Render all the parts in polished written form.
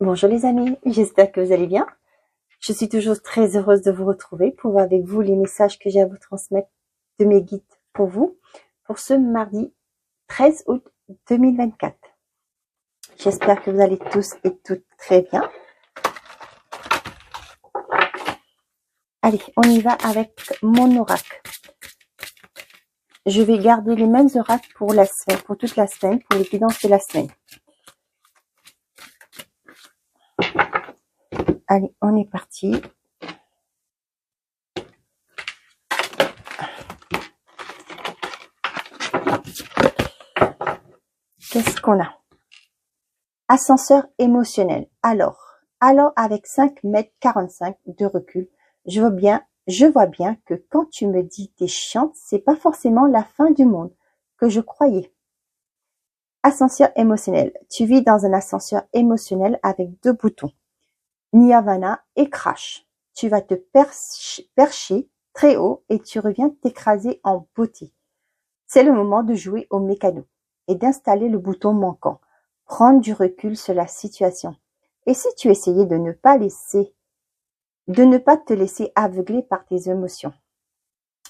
Bonjour les amis, j'espère que vous allez bien. Je suis toujours très heureuse de vous retrouver pour voir avec vous les messages que j'ai à vous transmettre de mes guides pour vous pour ce mardi 13 août 2024. J'espère que vous allez tous et toutes très bien. Allez, on y va avec mon oracle. Je vais garder les mêmes oracles pour la semaine, pour toute la semaine, pour les guidances de la semaine. Allez, on est parti. Qu'est-ce qu'on a? Ascenseur émotionnel. Alors avec 5,45 m de recul, je vois bien que quand tu me dis t'es chiante, c'est pas forcément la fin du monde que je croyais. Ascenseur émotionnel. Tu vis dans un ascenseur émotionnel avec 2 boutons. Nirvana et Crash. Tu vas te percher très haut et tu reviens t'écraser en beauté. C'est le moment de jouer au mécano et d'installer le bouton manquant. Prendre du recul sur la situation. Et si tu essayais de ne pas te laisser aveugler par tes émotions.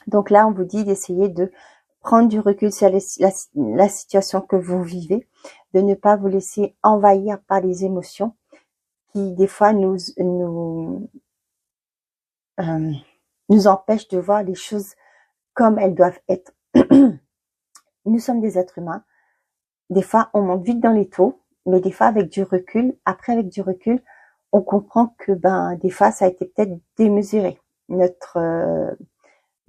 Donc là, on vous dit d'essayer de prendre du recul sur la situation que vous vivez, de ne pas vous laisser envahir par les émotions qui, des fois, nous empêchent de voir les choses comme elles doivent être. Nous sommes des êtres humains. Des fois, on monte vite dans les taux, mais des fois, avec du recul, on comprend que, des fois, ça a été peut-être démesuré. Le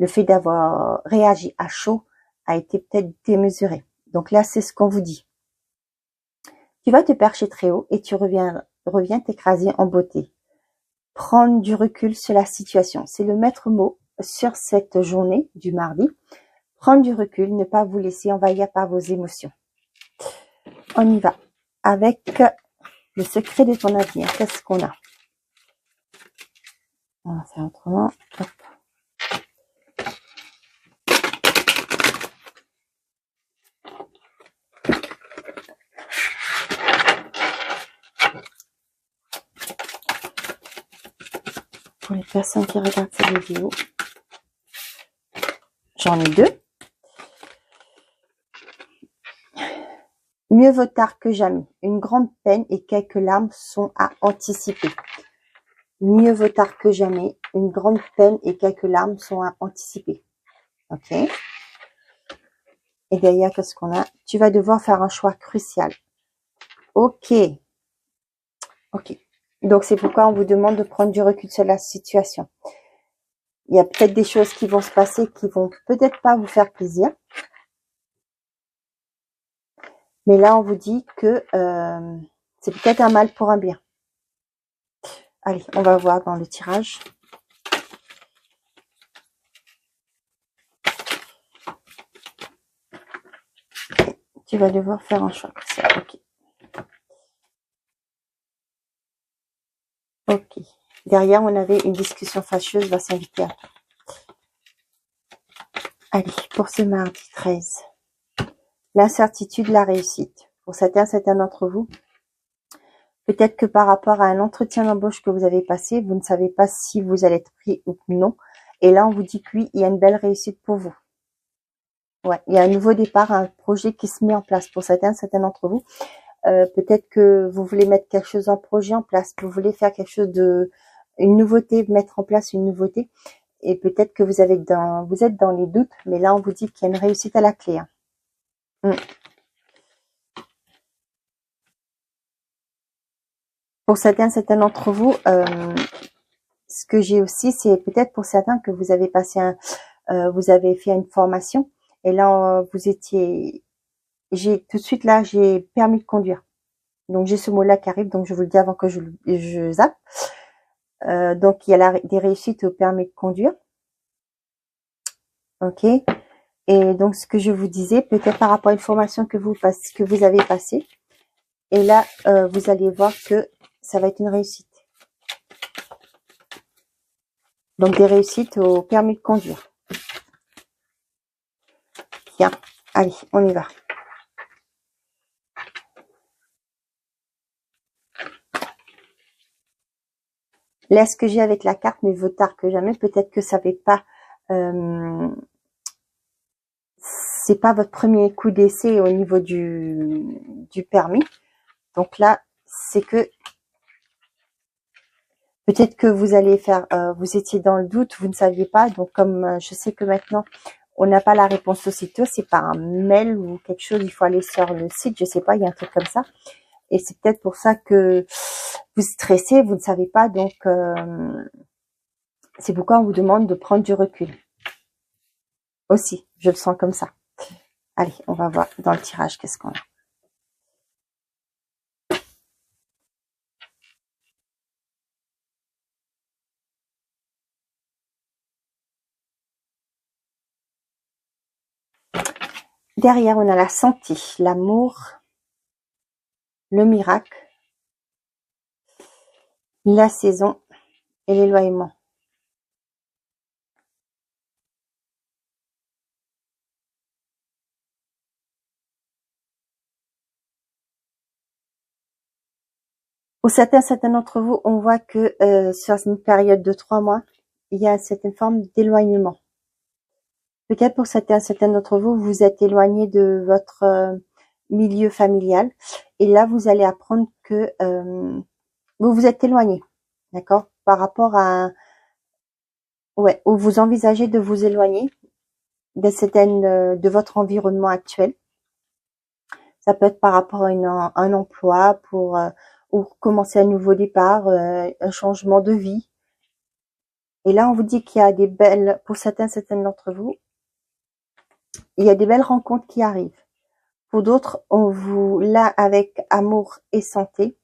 fait d'avoir réagi à chaud a été peut-être démesuré. Donc là, c'est ce qu'on vous dit. Tu vas te percher très haut et tu reviens t'écraser en beauté. Prendre du recul sur la situation. C'est le maître mot sur cette journée du mardi. Prendre du recul, ne pas vous laisser envahir par vos émotions. On y va avec le secret de ton avenir. Qu'est-ce qu'on a? On va faire autrement. Hop. Pour les personnes qui regardent cette vidéo, j'en ai 2. Mieux vaut tard que jamais. Une grande peine et quelques larmes sont à anticiper. Mieux vaut tard que jamais. Une grande peine et quelques larmes sont à anticiper. Ok. Et derrière, qu'est-ce qu'on a? Tu vas devoir faire un choix crucial. Ok. Ok. Donc, c'est pourquoi on vous demande de prendre du recul sur la situation. Il y a peut-être des choses qui vont se passer qui vont peut-être pas vous faire plaisir. Mais là, on vous dit que c'est peut-être un mal pour un bien. Allez, on va voir dans le tirage. Tu vas devoir faire un choix crucial. Ok. Ok. Derrière, on avait une discussion fâcheuse va s'inviter à toi. Allez, pour ce mardi 13. L'incertitude, la réussite. Pour certains d'entre vous, peut-être que par rapport à un entretien d'embauche que vous avez passé, vous ne savez pas si vous allez être pris ou non. Et là, on vous dit que oui, il y a une belle réussite pour vous. Ouais, il y a un nouveau départ, un projet qui se met en place pour certains d'entre vous. Peut-être que vous voulez mettre quelque chose en projet en place, vous voulez faire quelque chose une nouveauté, mettre en place une nouveauté. Et peut-être que vous êtes dans les doutes, mais là, on vous dit qu'il y a une réussite à la clé. Hein. Pour certains d'entre vous, ce que j'ai aussi, c'est peut-être pour certains que vous avez vous avez fait une formation, et là, tout de suite là, j'ai permis de conduire. Donc, j'ai ce mot-là qui arrive, donc je vous le dis avant que je zappe. Donc, il y a des réussites au permis de conduire. Ok. Et donc, ce que je vous disais, peut-être par rapport à une formation que vous avez passée. Et là, vous allez voir que ça va être une réussite. Donc, des réussites au permis de conduire. Bien. Allez, on y va. Là, ce que j'ai avec la carte, mais vaut tard que jamais, peut-être que ça fait pas, c'est pas votre premier coup d'essai au niveau du permis. Donc là, c'est que peut-être que vous allez faire, vous étiez dans le doute, vous ne saviez pas. Donc comme je sais que maintenant, on n'a pas la réponse aussitôt, c'est par un mail ou quelque chose, il faut aller sur le site, je sais pas, il y a un truc comme ça. Et c'est peut-être pour ça que vous stressez, vous ne savez pas. Donc c'est pourquoi on vous demande de prendre du recul. Aussi, je le sens comme ça. Allez, on va voir dans le tirage qu'est-ce qu'on a. Derrière, on a la santé, l'amour, le miracle, la saison et l'éloignement. Pour certains d'entre vous, on voit que sur une période de 3 mois, il y a certaine forme d'éloignement. Peut-être pour certains d'entre vous, vous êtes éloigné de votre milieu familial. Et là, vous allez apprendre que vous vous êtes éloigné, d'accord, par rapport à, ouais, où vous envisagez de vous éloigner de votre environnement actuel. Ça peut être par rapport à un emploi ou commencer un nouveau départ, un changement de vie. Et là, on vous dit qu'il y a des belles, pour certaines d'entre vous, il y a des belles rencontres qui arrivent. Pour d'autres, on vous, là, avec amour et santé,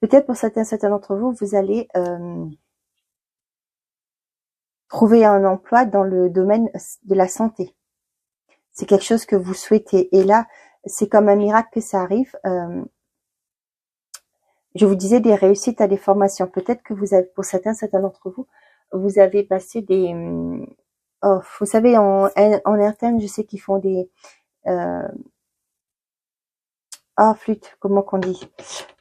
peut-être pour certains d'entre vous, vous allez trouver un emploi dans le domaine de la santé. C'est quelque chose que vous souhaitez. Et là, c'est comme un miracle que ça arrive. Je vous disais des réussites à des formations. Peut-être que vous avez, pour certains d'entre vous, vous avez passé des... Oh, vous savez, en interne, je sais qu'ils font des... flûte, comment qu'on dit?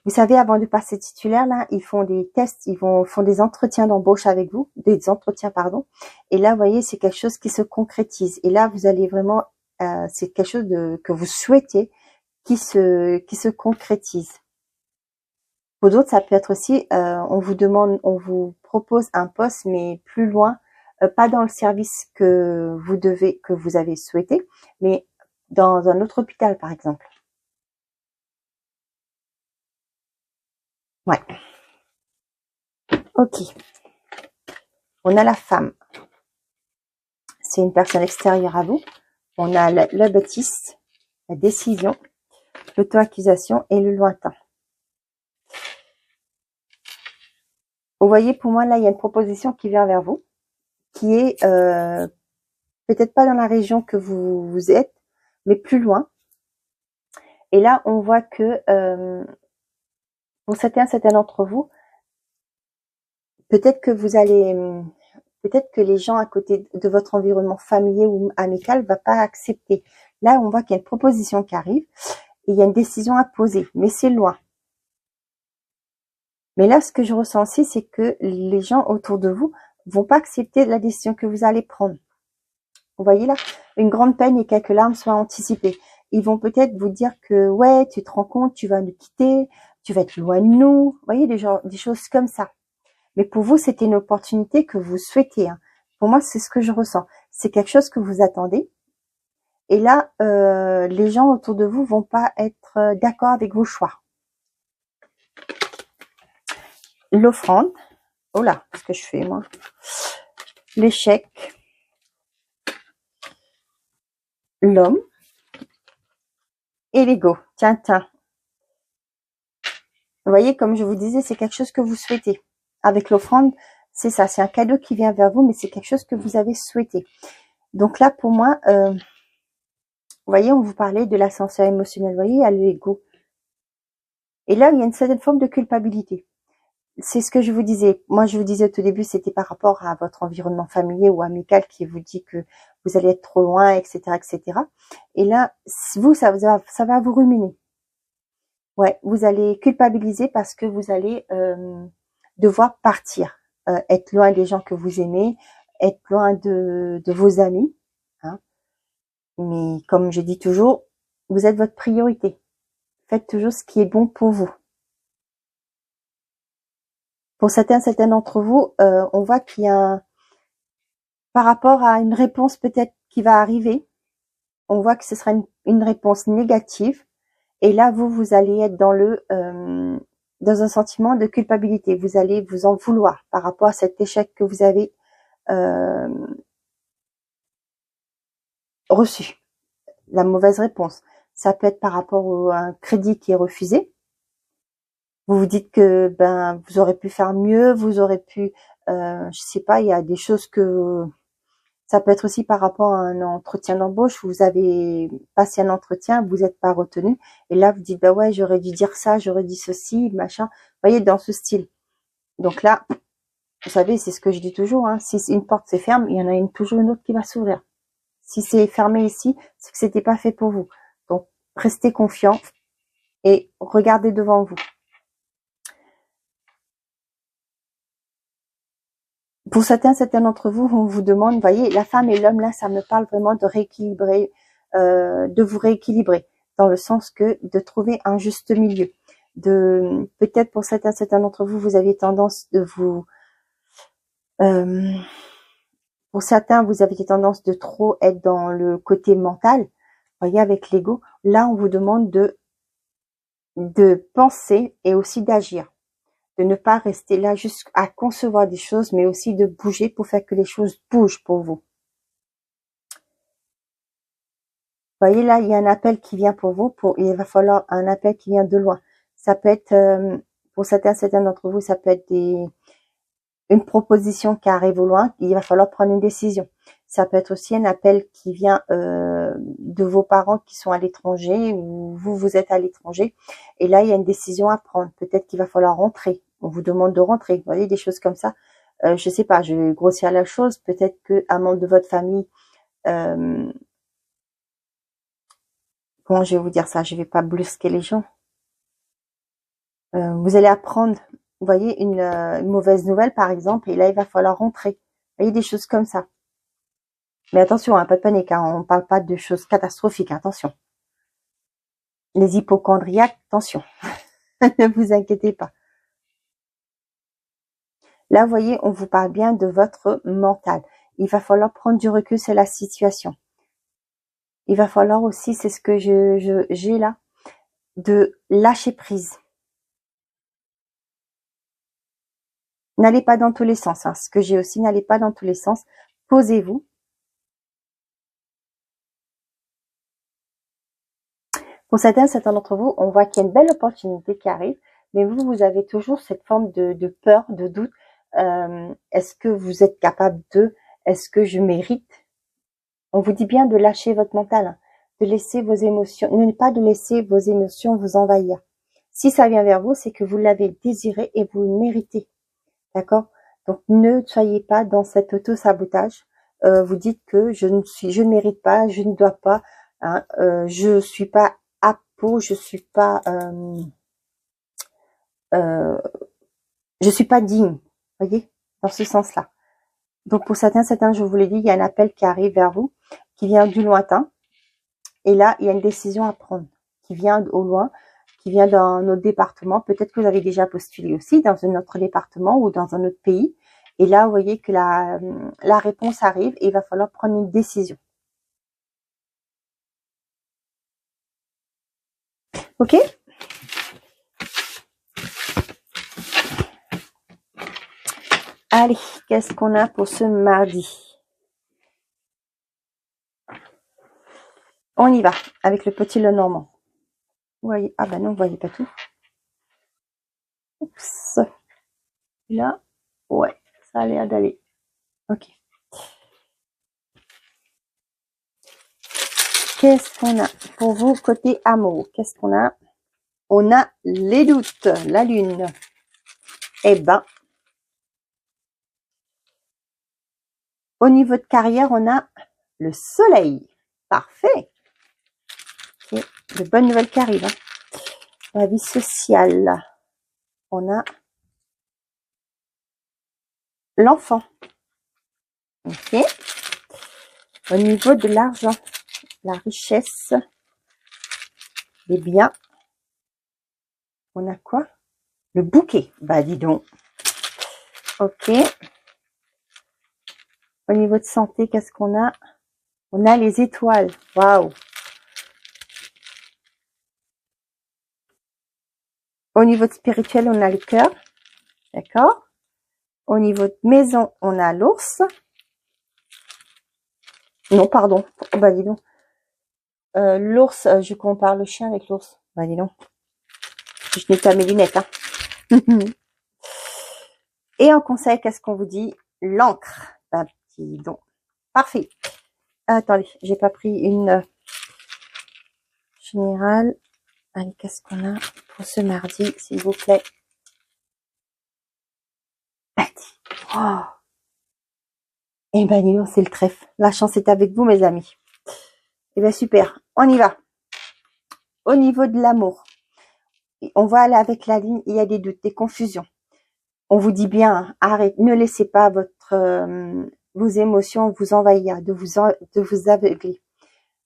Vous savez, avant de passer titulaire, là, ils font des tests, font des entretiens d'embauche avec vous, des entretiens, pardon. Et là, vous voyez, c'est quelque chose qui se concrétise. Et là, vous allez vraiment, c'est quelque chose que vous souhaitez qui se concrétise. Pour d'autres, ça peut être aussi, on vous propose un poste, mais plus loin, pas dans le service que vous avez souhaité, mais dans un autre hôpital, par exemple. Ouais. Ok. On a la femme. C'est une personne extérieure à vous. On a la bêtise, la décision, l'auto-accusation et le lointain. Vous voyez, pour moi, là, il y a une proposition qui vient vers vous, qui est peut-être pas dans la région que vous êtes, mais plus loin. Et là, on voit que pour certains d'entre vous, peut-être que peut-être que les gens à côté de votre environnement familier ou amical ne vont pas accepter. Là, on voit qu'il y a une proposition qui arrive et il y a une décision à poser, mais c'est loin. Mais là, ce que je ressens aussi, c'est que les gens autour de vous vont pas accepter la décision que vous allez prendre. Vous voyez là, une grande peine et quelques larmes soient anticipées. Ils vont peut-être vous dire que ouais, tu te rends compte, tu vas nous quitter, tu vas être loin de nous. Vous voyez, des choses comme ça. Mais pour vous, c'était une opportunité que vous souhaitiez. Hein. Pour moi, c'est ce que je ressens. C'est quelque chose que vous attendez. Et là, les gens autour de vous vont pas être d'accord avec vos choix. L'offrande. Oh là, qu'est-ce que je fais, moi? L'échec. L'homme. Et l'ego. Tiens. Vous voyez, comme je vous disais, c'est quelque chose que vous souhaitez. Avec l'offrande, c'est ça. C'est un cadeau qui vient vers vous, mais c'est quelque chose que vous avez souhaité. Donc là, pour moi, vous voyez, on vous parlait de l'ascenseur émotionnel. Vous voyez, il y a l'ego. Et là, il y a une certaine forme de culpabilité. C'est ce que je vous disais. Moi, je vous disais au tout début, c'était par rapport à votre environnement familier ou amical qui vous dit que vous allez être trop loin, etc., etc. Et là, vous, ça va vous ruminer. Ouais, vous allez culpabiliser parce que vous allez devoir partir, être loin des gens que vous aimez, être loin de vos amis, hein. Mais comme je dis toujours, vous êtes votre priorité. Faites toujours ce qui est bon pour vous. Pour certains d'entre vous, on voit qu'il y a par rapport à une réponse peut-être qui va arriver, on voit que ce sera une réponse négative. Et là, vous allez être dans un sentiment de culpabilité. Vous allez vous en vouloir par rapport à cet échec que vous avez reçu, la mauvaise réponse. Ça peut être par rapport à un crédit qui est refusé. Vous vous dites que vous aurez pu faire mieux, vous aurez pu, je sais pas, il y a des choses que ça peut être aussi par rapport à un entretien d'embauche. Vous avez passé un entretien, vous n'êtes pas retenu, et là vous dites bah ouais, j'aurais dû dire ça, j'aurais dit ceci, machin. Vous voyez, dans ce style. Donc là, vous savez, c'est ce que je dis toujours, hein, si une porte se ferme, il y en a toujours une autre qui va s'ouvrir. Si c'est fermé ici, c'est que c'était pas fait pour vous. Donc restez confiant et regardez devant vous. Pour certains d'entre vous, on vous demande, vous voyez, la femme et l'homme, là, ça me parle vraiment de rééquilibrer, de vous rééquilibrer, dans le sens que de trouver un juste milieu. Peut-être pour certains d'entre vous, vous aviez tendance de vous, pour certains, vous aviez tendance de trop être dans le côté mental, vous voyez, avec l'ego. Là, on vous demande de penser et aussi d'agir. De ne pas rester là juste à concevoir des choses, mais aussi de bouger pour faire que les choses bougent pour vous. Vous voyez là, il y a un appel qui vient pour vous, il va falloir un appel qui vient de loin. Ça peut être, pour certains d'entre vous, ça peut être une proposition qui arrive au loin, il va falloir prendre une décision. Ça peut être aussi un appel qui vient de vos parents qui sont à l'étranger, ou vous êtes à l'étranger, et là il y a une décision à prendre. Peut-être qu'il va falloir rentrer. On vous demande de rentrer. Vous voyez, des choses comme ça. Je sais pas, je vais grossir la chose. Peut-être qu'un membre de votre famille, comment je vais vous dire ça, je vais pas brusquer les gens. Vous allez apprendre, vous voyez, une mauvaise nouvelle par exemple, et là il va falloir rentrer. Vous voyez, des choses comme ça. Mais attention, hein, pas de panique, hein, on ne parle pas de choses catastrophiques, attention. Les hypochondriaques, attention, ne vous inquiétez pas. Là, vous voyez, on vous parle bien de votre mental. Il va falloir prendre du recul sur la situation. Il va falloir aussi, c'est ce que j'ai là, de lâcher prise. N'allez pas dans tous les sens. Hein. Ce que j'ai aussi, n'allez pas dans tous les sens. Posez-vous. Pour certains d'entre vous, on voit qu'il y a une belle opportunité qui arrive, mais vous avez toujours cette forme de peur, de doute. Est-ce que vous êtes capable de? Est-ce que je mérite? On vous dit bien de lâcher votre mental, hein, de laisser vos émotions, ne pas de laisser vos émotions vous envahir. Si ça vient vers vous, c'est que vous l'avez désiré et vous le méritez. D'accord? Donc ne soyez pas dans cet auto-sabotage. Vous dites que je ne mérite pas, je ne dois pas, hein, je suis pas apte pour, je suis pas digne. Voyez, dans ce sens-là. Donc pour certains, je vous l'ai dit, il y a un appel qui arrive vers vous, qui vient du lointain. Et là, il y a une décision à prendre, qui vient au loin, qui vient dans notre département. Peut-être que vous avez déjà postulé aussi dans un autre département ou dans un autre pays. Et là, vous voyez que la réponse arrive et il va falloir prendre une décision. Ok? Allez, qu'est-ce qu'on a pour ce mardi? On y va, avec le petit Lenormand. Vous voyez, ah ben non, vous voyez pas tout. Oups. Là, ouais, ça a l'air d'aller. Ok. Qu'est-ce qu'on a pour vous côté amour? Qu'est-ce qu'on a? On a les doutes, la lune. Eh ben, au niveau de carrière, on a le soleil. Parfait. Okay. De bonnes nouvelles qui arrivent. Hein. La vie sociale. On a l'enfant. Ok. Au niveau de l'argent, la richesse, les biens. On a quoi? Le bouquet. Bah, dis donc. Ok. Au niveau de santé, qu'est-ce qu'on a? On a les étoiles. Waouh. Au niveau de spirituel, on a le cœur. D'accord. Au niveau de maison, on a l'ours. Non, pardon. Oh, bah, dis donc. L'ours, je compare le chien avec l'ours. Bah, dis donc. Je n'ai pas mes lunettes, hein. Et en conseil, qu'est-ce qu'on vous dit? L'encre. Bah, dis donc. Parfait. Attendez, j'ai pas pris une générale. Allez, qu'est-ce qu'on a pour ce mardi, s'il vous plaît? Oh. Eh ben, dis donc, c'est le trèfle. La chance est avec vous, mes amis. Eh ben, super. On y va. Au niveau de l'amour, on va aller avec la ligne. Il y a des doutes, des confusions. On vous dit bien, arrête, ne laissez pas vos émotions vous envahir, de vous aveugler.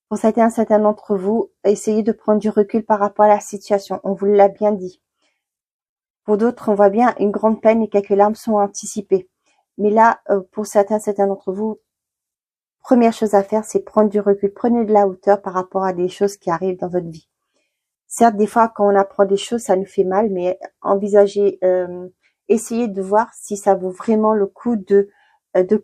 Pour certains d'entre vous, essayez de prendre du recul par rapport à la situation. On vous l'a bien dit. Pour d'autres, on voit bien une grande peine et quelques larmes sont anticipées. Mais là, pour certains d'entre vous, première chose à faire, c'est prendre du recul. Prenez de la hauteur par rapport à des choses qui arrivent dans votre vie. Certes, des fois, quand on apprend des choses, ça nous fait mal, mais envisagez, essayez de voir si ça vaut vraiment le coup de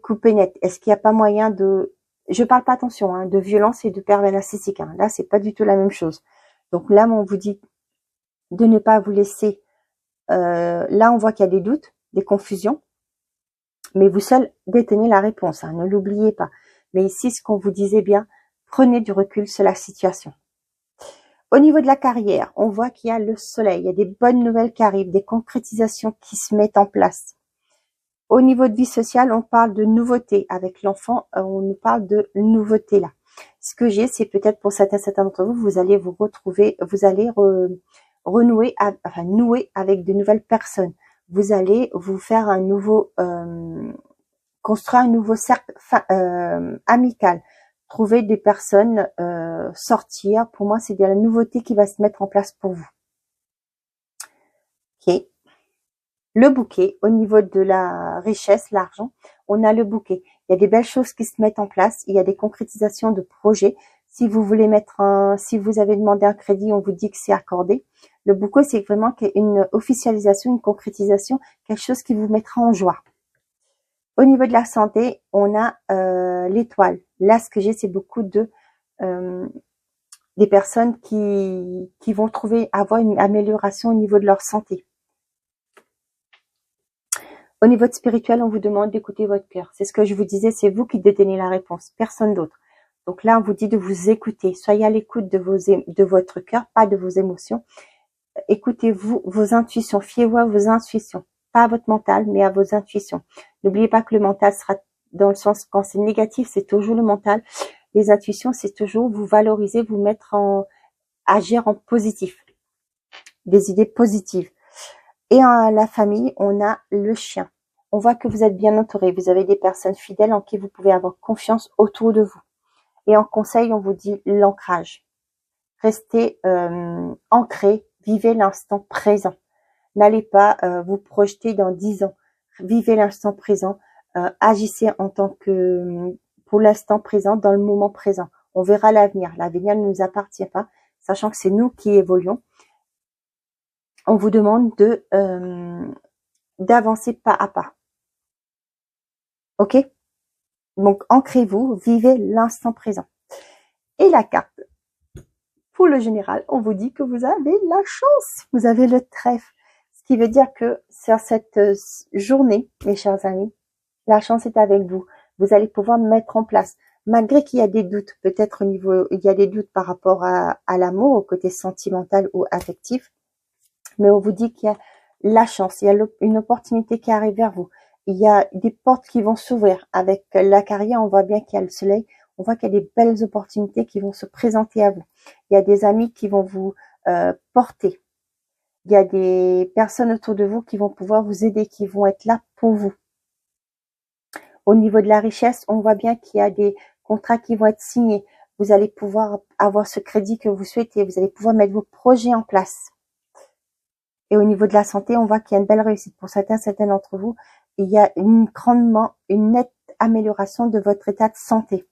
couper net. Est-ce qu'il n'y a pas moyen de... Je parle pas, attention, hein, de violence et de pervers narcissique. Hein. Là, c'est pas du tout la même chose. Donc là, on vous dit de ne pas vous laisser... là, on voit qu'il y a des doutes, des confusions, mais vous seul détenez la réponse. Hein, ne l'oubliez pas. Mais ici, ce qu'on vous disait bien, prenez du recul sur la situation. Au niveau de la carrière, on voit qu'il y a le soleil, il y a des bonnes nouvelles qui arrivent, des concrétisations qui se mettent en place. Au niveau de vie sociale, on parle de nouveautés. Avec l'enfant, on nous parle de nouveautés là. Ce que j'ai, c'est peut-être pour certains d'entre vous, vous allez vous retrouver, vous allez renouer, nouer avec de nouvelles personnes. Vous allez vous faire un nouveau, construire un nouveau cercle amical. Trouver des personnes, sortir. Pour moi, c'est de la nouveauté qui va se mettre en place pour vous. Ok. Le bouquet, au niveau de la richesse, l'argent, on a le bouquet. Il y a des belles choses qui se mettent en place. Il y a des concrétisations de projets. Si vous voulez si vous avez demandé un crédit, on vous dit que c'est accordé. Le bouquet, c'est vraiment une officialisation, une concrétisation, quelque chose qui vous mettra en joie. Au niveau de la santé, on a l'étoile. Là, ce que j'ai, c'est beaucoup de des personnes qui vont avoir une amélioration au niveau de leur santé. Au niveau de spirituel, on vous demande d'écouter votre cœur. C'est ce que je vous disais, c'est vous qui détenez la réponse, personne d'autre. Donc là, on vous dit de vous écouter. Soyez à l'écoute de votre cœur, pas de vos émotions. Écoutez-vous, vos intuitions. Fiez-vous à vos intuitions. Pas à votre mental, mais à vos intuitions. N'oubliez pas que le mental sera dans le sens, quand c'est négatif, c'est toujours le mental. Les intuitions, c'est toujours vous valoriser, vous mettre agir en positif. Des idées positives. Et en la famille, on a le chien. On voit que vous êtes bien entouré. Vous avez des personnes fidèles en qui vous pouvez avoir confiance autour de vous. Et en conseil, on vous dit l'ancrage. Restez ancré, vivez l'instant présent. N'allez pas vous projeter dans 10 ans. Vivez l'instant présent. Agissez en tant que pour l'instant présent, dans le moment présent. On verra l'avenir. L'avenir ne nous appartient pas, sachant que c'est nous qui évoluons. On vous demande d'avancer pas à pas. Ok? Donc, ancrez-vous, vivez l'instant présent. Et la carte, pour le général, on vous dit que vous avez la chance. Vous avez le trèfle. Ce qui veut dire que sur cette journée, mes chers amis, la chance est avec vous. Vous allez pouvoir mettre en place, malgré qu'il y a des doutes, peut-être il y a des doutes par rapport à l'amour, au côté sentimental ou affectif, mais on vous dit qu'il y a la chance, il y a une opportunité qui arrive vers vous. Il y a des portes qui vont s'ouvrir. Avec la carrière, on voit bien qu'il y a le soleil. On voit qu'il y a des belles opportunités qui vont se présenter à vous. Il y a des amis qui vont vous porter. Il y a des personnes autour de vous qui vont pouvoir vous aider, qui vont être là pour vous. Au niveau de la richesse, on voit bien qu'il y a des contrats qui vont être signés. Vous allez pouvoir avoir ce crédit que vous souhaitez. Vous allez pouvoir mettre vos projets en place. Et au niveau de la santé, on voit qu'il y a une belle réussite. Pour certains d'entre vous, il y a une nette amélioration de votre état de santé.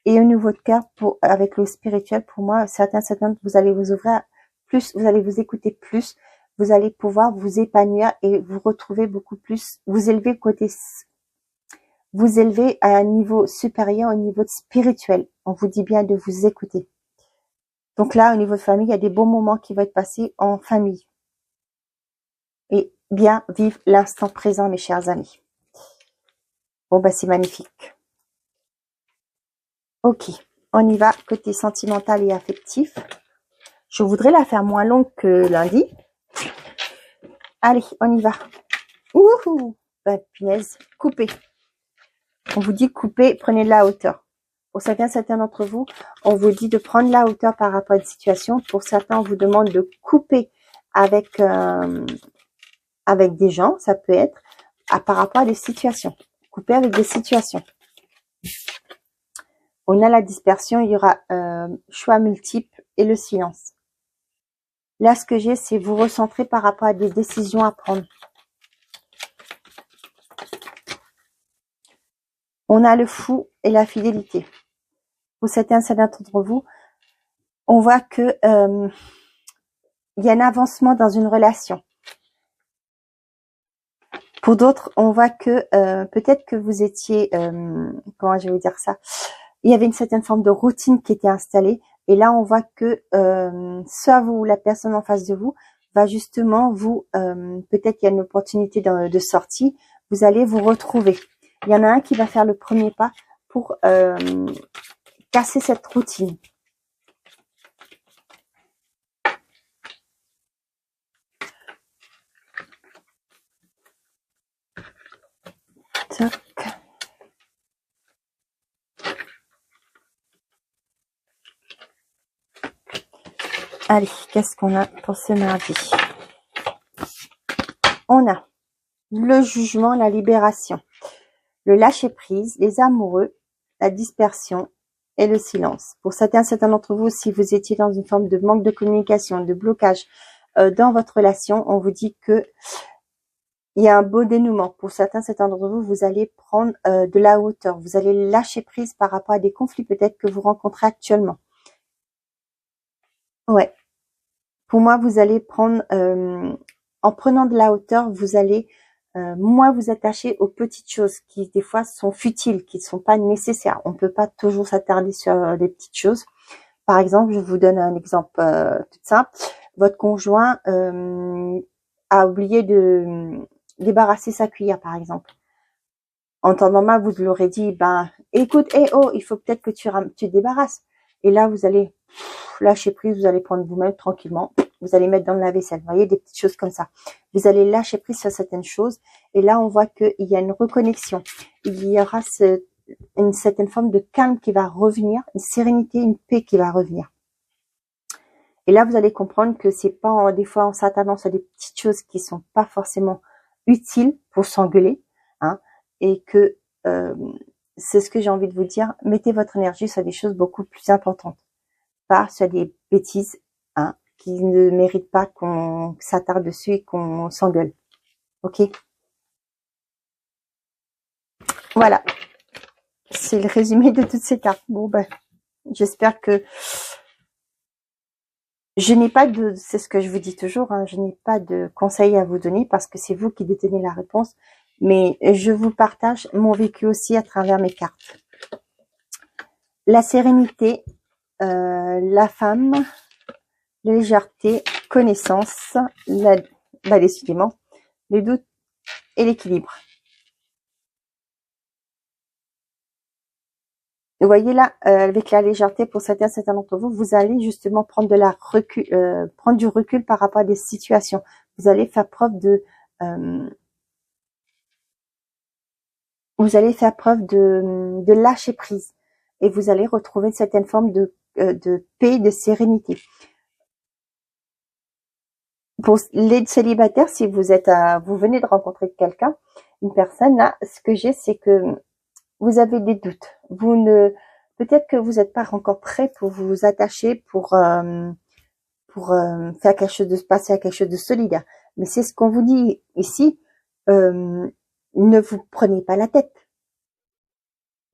Et au niveau de cœur, avec le spirituel, pour moi, certains, vous allez vous ouvrir plus, vous allez vous écouter plus, vous allez pouvoir vous épanouir et vous retrouver beaucoup plus, vous élever à un niveau supérieur, au niveau spirituel. On vous dit bien de vous écouter. Donc là, au niveau de famille, il y a des bons moments qui vont être passés en famille. Et bien vivre l'instant présent, mes chers amis. Bon, bah, c'est magnifique. Ok, on y va, côté sentimental et affectif. Je voudrais la faire moins longue que lundi. Allez, on y va. Ouhou, bah, punaise, coupez. On vous dit couper, prenez de la hauteur. Pour certains d'entre vous, on vous dit de prendre la hauteur par rapport à une situation. Pour certains, on vous demande de couper avec des gens, ça peut être par rapport à des situations. Couper avec des situations. On a la dispersion, il y aura choix multiples et le silence. Là, ce que j'ai, c'est vous recentrer par rapport à des décisions à prendre. On a le fou et la fidélité. Pour certains d'entre vous, on voit que il y a un avancement dans une relation. Pour d'autres, on voit que peut-être que vous étiez, comment je vais vous dire ça, il y avait une certaine forme de routine qui était installée. Et là, on voit que soit vous ou la personne en face de vous va justement vous, peut-être qu'il y a une opportunité de sortie, vous allez vous retrouver. Il y en a un qui va faire le premier pas pour casser cette routine. Toc. Allez, qu'est-ce qu'on a pour ce mardi? On a le jugement, la libération, le lâcher-prise, les amoureux, la dispersion et le silence. Pour certains d'entre vous, si vous étiez dans une forme de manque de communication, de blocage dans votre relation, on vous dit que il y a un beau dénouement. Pour certains d'entre vous, vous allez prendre de la hauteur. Vous allez lâcher prise par rapport à des conflits peut-être que vous rencontrez actuellement. Ouais. Pour moi, vous allez prendre, en prenant de la hauteur, vous allez moins vous attacher aux petites choses qui, des fois, sont futiles, qui ne sont pas nécessaires. On ne peut pas toujours s'attarder sur des petites choses. Par exemple, je vous donne un exemple tout simple. Votre conjoint a oublié de débarrasser sa cuillère, par exemple. En temps normal, vous l'aurez dit, ben, écoute, il faut peut-être que tu débarrasses. Et là, vous allez lâcher prise, vous allez prendre vous-même tranquillement, vous allez mettre dans le lave-vaisselle, vous voyez, des petites choses comme ça. Vous allez lâcher prise sur certaines choses, et là, on voit qu'il y a une reconnexion. Il y aura une certaine forme de calme qui va revenir, une sérénité, une paix qui va revenir. Et là, vous allez comprendre que c'est pas des fois en s'attardant sur des petites choses qui sont pas forcément utiles pour s'engueuler, hein, et que c'est ce que j'ai envie de vous dire. Mettez votre énergie sur des choses beaucoup plus importantes, pas sur des bêtises, hein, qui ne méritent pas qu'on s'attarde dessus et qu'on s'engueule. Ok? Voilà. C'est le résumé de toutes ces cartes. Bon, ben, j'espère que je n'ai pas de, c'est ce que je vous dis toujours, hein, je n'ai pas de conseils à vous donner parce que c'est vous qui détenez la réponse, mais je vous partage mon vécu aussi à travers mes cartes. La sérénité, la femme, la légèreté, connaissance, décidément, les doutes et l'équilibre. Vous voyez là, avec la légèreté, pour certains d'entre vous, vous allez justement prendre prendre du recul par rapport à des situations. Vous allez faire preuve de lâcher prise et vous allez retrouver une certaine forme de paix, de sérénité. Pour les célibataires, si vous venez de rencontrer quelqu'un, une personne là, ce que j'ai, c'est que vous avez des doutes. Peut-être que vous n'êtes pas encore prêt pour vous attacher, pour faire quelque chose passer à quelque chose de solidaire. Mais c'est ce qu'on vous dit ici. Ne vous prenez pas la tête.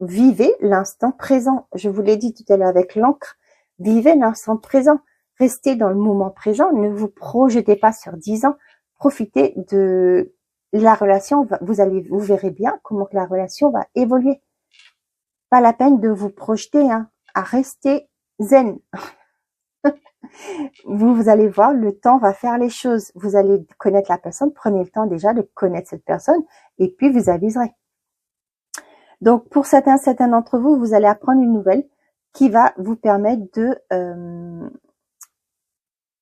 Vivez l'instant présent. Je vous l'ai dit tout à l'heure avec l'encre. Vivez l'instant présent. Restez dans le moment présent. Ne vous projetez pas sur 10 ans. Profitez de la relation. Vous verrez bien comment que la relation va évoluer. Pas la peine de vous projeter, hein, à rester zen. Vous allez voir, le temps va faire les choses. Vous allez connaître la personne. Prenez le temps déjà de connaître cette personne et puis vous aviserez. Donc, pour certains d'entre vous, vous allez apprendre une nouvelle qui va vous permettre de...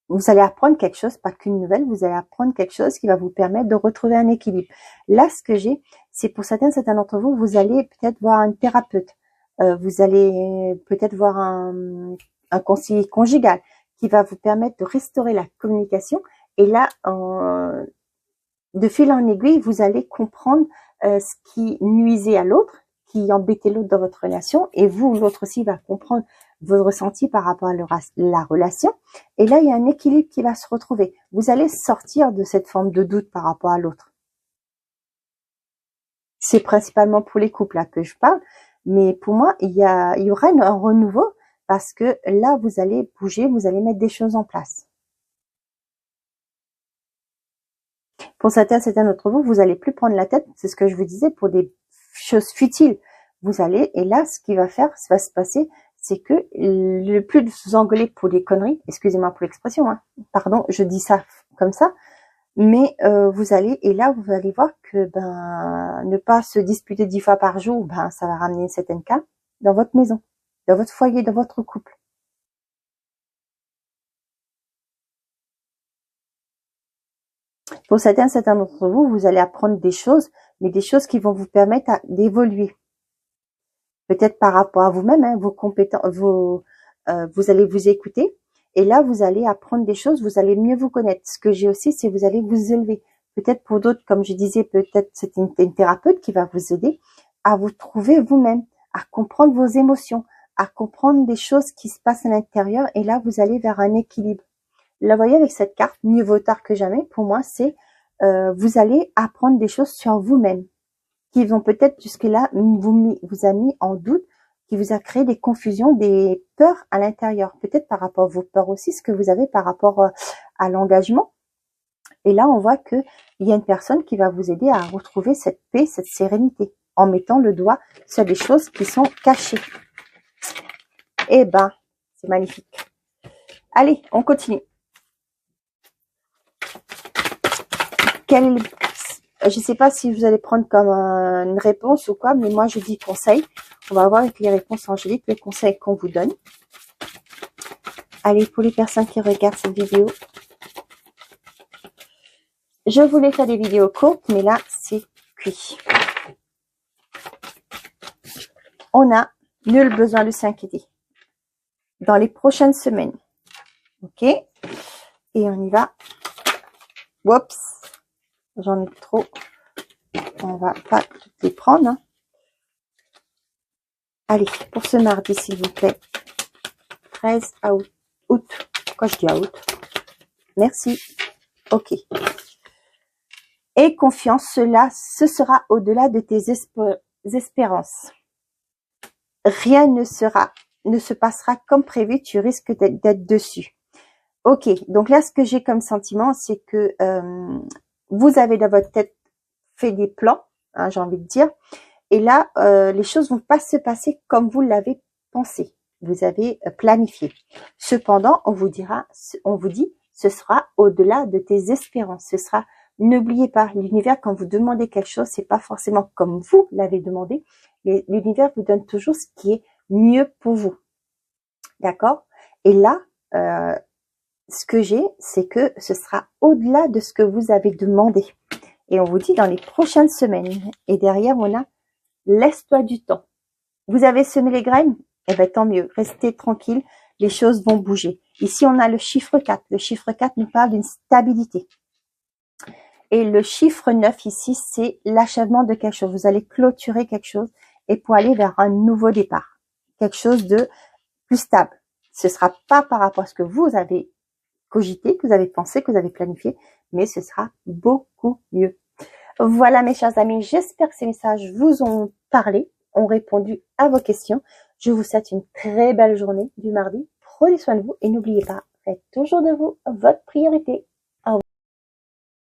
vous allez apprendre quelque chose, pas qu'une nouvelle, vous allez apprendre quelque chose qui va vous permettre de retrouver un équilibre. Là, ce que j'ai, c'est pour certains d'entre vous, vous allez peut-être voir un thérapeute. Vous allez peut-être voir un conseiller conjugal qui va vous permettre de restaurer la communication. Et là, de fil en aiguille, vous allez comprendre ce qui nuisait à l'autre, qui embêtait l'autre dans votre relation, et vous, l'autre aussi, va comprendre vos ressentis par rapport à la relation. Et là, il y a un équilibre qui va se retrouver. Vous allez sortir de cette forme de doute par rapport à l'autre. C'est principalement pour les couples là que je parle, mais pour moi, il y aura un renouveau parce que là, vous allez bouger, vous allez mettre des choses en place. Pour certains d'entre vous, vous allez plus prendre la tête, c'est ce que je vous disais, pour des choses futiles. Vous allez, et là, ce qui va se passer, c'est que le plus de vous engueuler pour des conneries, excusez-moi pour l'expression, hein, pardon, je dis ça comme ça, mais vous allez, et là, vous allez voir que ne pas se disputer 10 fois par jour, ça va ramener une certaine calme dans votre maison, dans votre foyer, dans votre couple. Pour certains d'entre vous, vous allez apprendre des choses, mais des choses qui vont vous permettre d'évoluer. Peut-être par rapport à vous-même, hein, vos compétences, vous allez vous écouter. Et là, vous allez apprendre des choses, vous allez mieux vous connaître. Ce que j'ai aussi, c'est vous allez vous élever. Peut-être pour d'autres, comme je disais, peut-être c'est une thérapeute qui va vous aider à vous trouver vous-même, à comprendre vos émotions, à comprendre des choses qui se passent à l'intérieur. Et là, vous allez vers un équilibre. Là, vous voyez, avec cette carte, mieux vaut tard que jamais, pour moi, c'est vous allez apprendre des choses sur vous-même qui vont peut-être jusque-là vous a mis en doute, qui vous a créé des confusions, des peurs à l'intérieur. Peut-être par rapport à vos peurs aussi, ce que vous avez par rapport à l'engagement. Et là, on voit qu'il y a une personne qui va vous aider à retrouver cette paix, cette sérénité, en mettant le doigt sur des choses qui sont cachées. Eh ben, c'est magnifique. Allez, on continue. Je ne sais pas si vous allez prendre comme une réponse ou quoi, mais moi je dis conseil. On va voir avec les réponses angéliques, les conseils qu'on vous donne. Allez, pour les personnes qui regardent cette vidéo, je voulais faire des vidéos courtes, mais là c'est cuit. On n'a nul besoin de s'inquiéter. Dans les prochaines semaines, ok? Et on y va. Oups, j'en ai trop. On va pas toutes les prendre. Hein. Allez, pour ce mardi, s'il vous plaît. 13 août. Pourquoi je dis août? Merci. Ok. Et confiance, ce sera au-delà de tes espérances. Rien ne se passera comme prévu. Tu risques d'être dessus. Ok. Donc là, ce que j'ai comme sentiment, c'est que vous avez dans votre tête fait des plans, hein, j'ai envie de dire. Et là, les choses vont pas se passer comme vous l'avez pensé. Vous avez planifié. Cependant, on vous dit, ce sera au-delà de tes espérances. Ce sera, n'oubliez pas, l'univers, quand vous demandez quelque chose, c'est pas forcément comme vous l'avez demandé, mais l'univers vous donne toujours ce qui est mieux pour vous. D'accord? Et là, ce que j'ai, c'est que ce sera au-delà de ce que vous avez demandé. Et on vous dit dans les prochaines semaines. Et derrière, on a laisse-toi du temps. Vous avez semé les graines? Eh bien, tant mieux. Restez tranquille. Les choses vont bouger. Ici, on a le chiffre 4. Le chiffre 4 nous parle d'une stabilité. Et le chiffre 9 ici, c'est l'achèvement de quelque chose. Vous allez clôturer quelque chose. et pour aller vers un nouveau départ. Quelque chose de plus stable. Ce sera pas par rapport à ce que vous avez cogité, que vous avez pensé, que vous avez planifié, mais ce sera beaucoup mieux. Voilà mes chers amis, j'espère que ces messages vous ont parlé, ont répondu à vos questions. Je vous souhaite une très belle journée du mardi. Prenez soin de vous et n'oubliez pas, faites toujours de vous votre priorité.